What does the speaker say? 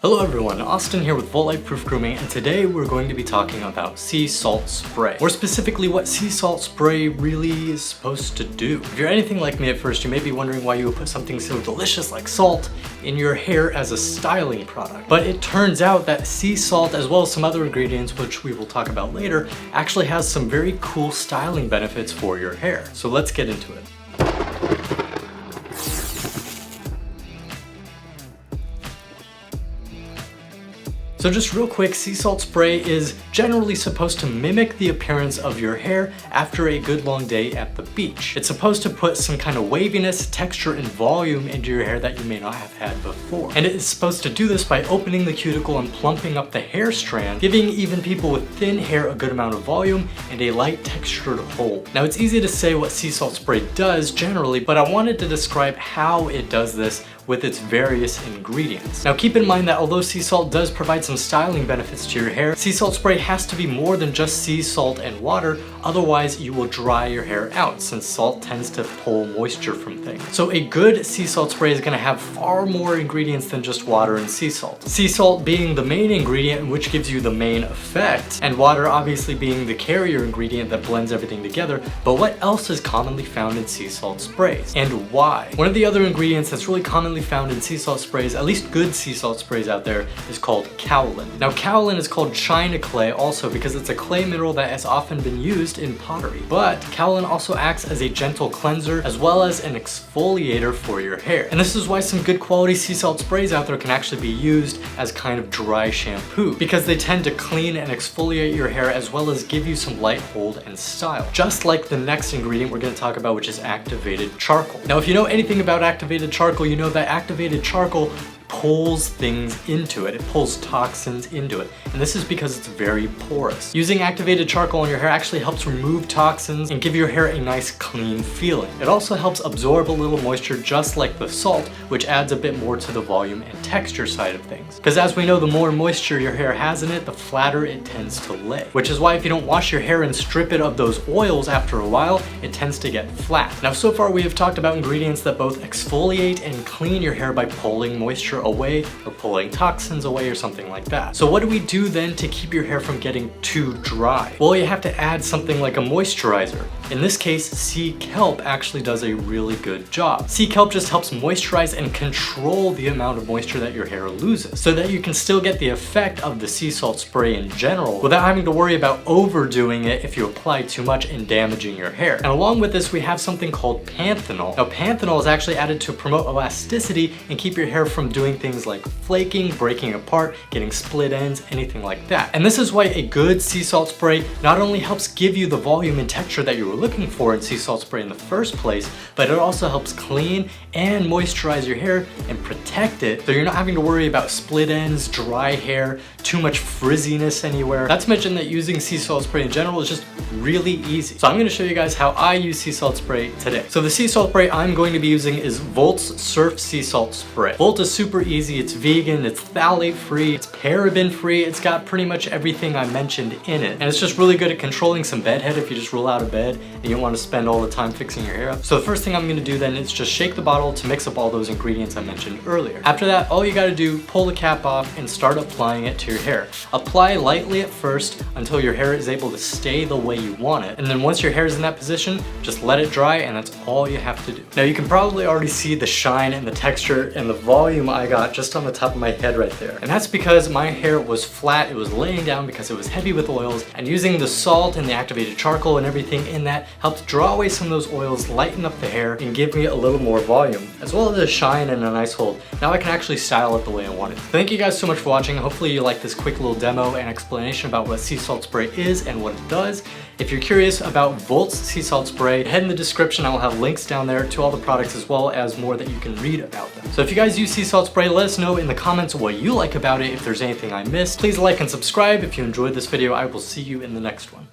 Hello everyone, Austin here with Volt Grooming, and today we're going to be talking about sea salt spray. More specifically, what sea salt spray really is supposed to do. If you're anything like me at first, you may be wondering why you would put something so delicious like salt in your hair as a styling product. But it turns out that sea salt, as well as some other ingredients, which we will talk about later, actually has some very cool styling benefits for your hair. So let's get into it. So just real quick, sea salt spray is generally supposed to mimic the appearance of your hair after a good long day at the beach. It's supposed to put some kind of waviness, texture, and volume into your hair that you may not have had before. And it is supposed to do this by opening the cuticle and plumping up the hair strand, giving even people with thin hair a good amount of volume and a light textured hold. Now it's easy to say what sea salt spray does generally, but I wanted to describe how it does this with its various ingredients. Now keep in mind that although sea salt does provide some styling benefits to your hair, sea salt spray has to be more than just sea salt and water, otherwise you will dry your hair out since salt tends to pull moisture from things. So a good sea salt spray is going to have far more ingredients than just water and sea salt. Sea salt being the main ingredient which gives you the main effect, and water obviously being the carrier ingredient that blends everything together. But what else is commonly found in sea salt sprays, and why? One of the other ingredients that's really commonly found in sea salt sprays, at least good sea salt sprays out there, is called kaolin. Now kaolin is called China clay also because it's a clay mineral that has often been used in pottery. But kaolin also acts as a gentle cleanser as well as an exfoliator for your hair. And this is why some good quality sea salt sprays out there can actually be used as kind of dry shampoo, because they tend to clean and exfoliate your hair as well as give you some light hold and style. Just like the next ingredient we're going to talk about, which is activated charcoal. Now if you know anything about activated charcoal, you know that activated charcoal pulls things into it. It pulls toxins into it. And this is because it's very porous. Using activated charcoal on your hair actually helps remove toxins and give your hair a nice clean feeling. It also helps absorb a little moisture just like the salt, which adds a bit more to the volume and texture side of things. Because as we know, the more moisture your hair has in it, the flatter it tends to lay. Which is why if you don't wash your hair and strip it of those oils after a while, it tends to get flat. Now so far we have talked about ingredients that both exfoliate and clean your hair by pulling moisture away or pulling toxins away or something like that. So what do we do then to keep your hair from getting too dry? Well, you have to add something like a moisturizer. In this case, sea kelp actually does a really good job. Sea kelp just helps moisturize and control the amount of moisture that your hair loses so that you can still get the effect of the sea salt spray in general without having to worry about overdoing it if you apply too much and damaging your hair. And along with this, we have something called panthenol. Now panthenol is actually added to promote elasticity and keep your hair from doing things like flaking, breaking apart, getting split ends, anything like that. And this is why a good sea salt spray not only helps give you the volume and texture that you were looking for in sea salt spray in the first place, but it also helps clean and moisturize your hair and protect it so you're not having to worry about split ends, dry hair, too much frizziness anywhere. Not to mention that using sea salt spray in general is just really easy. So I'm going to show you guys how I use sea salt spray today. So the sea salt spray I'm going to be using is Volt's Surf Sea Salt Spray. Volt is super easy, it's vegan, it's phthalate free, it's paraben free, it's got pretty much everything I mentioned in it. And it's just really good at controlling some bedhead if you just roll out of bed and you don't want to spend all the time fixing your hair up. So the first thing I'm going to do then is just shake the bottle to mix up all those ingredients I mentioned earlier. After that, all you got to do, pull the cap off and start applying it to your hair. Apply lightly at first until your hair is able to stay the way you want it. And then once your hair is in that position, just let it dry and that's all you have to do. Now you can probably already see the shine and the texture and the volume I got just on the top of my head right there. And that's because my hair was flat, it was laying down because it was heavy with oils, and using the salt and the activated charcoal and everything in that helped draw away some of those oils, lighten up the hair, and give me a little more volume, as well as a shine and a nice hold. Now I can actually style it the way I want it. Thank you guys so much for watching. Hopefully you liked this quick little demo and explanation about what sea salt spray is and what it does. If you're curious about Volt's sea salt spray, head in the description. I will have links down there to all the products as well as more that you can read about them. So if you guys use sea salt spray, let us know in the comments what you like about it. If there's anything I missed, please like and subscribe. If you enjoyed this video, I will see you in the next one.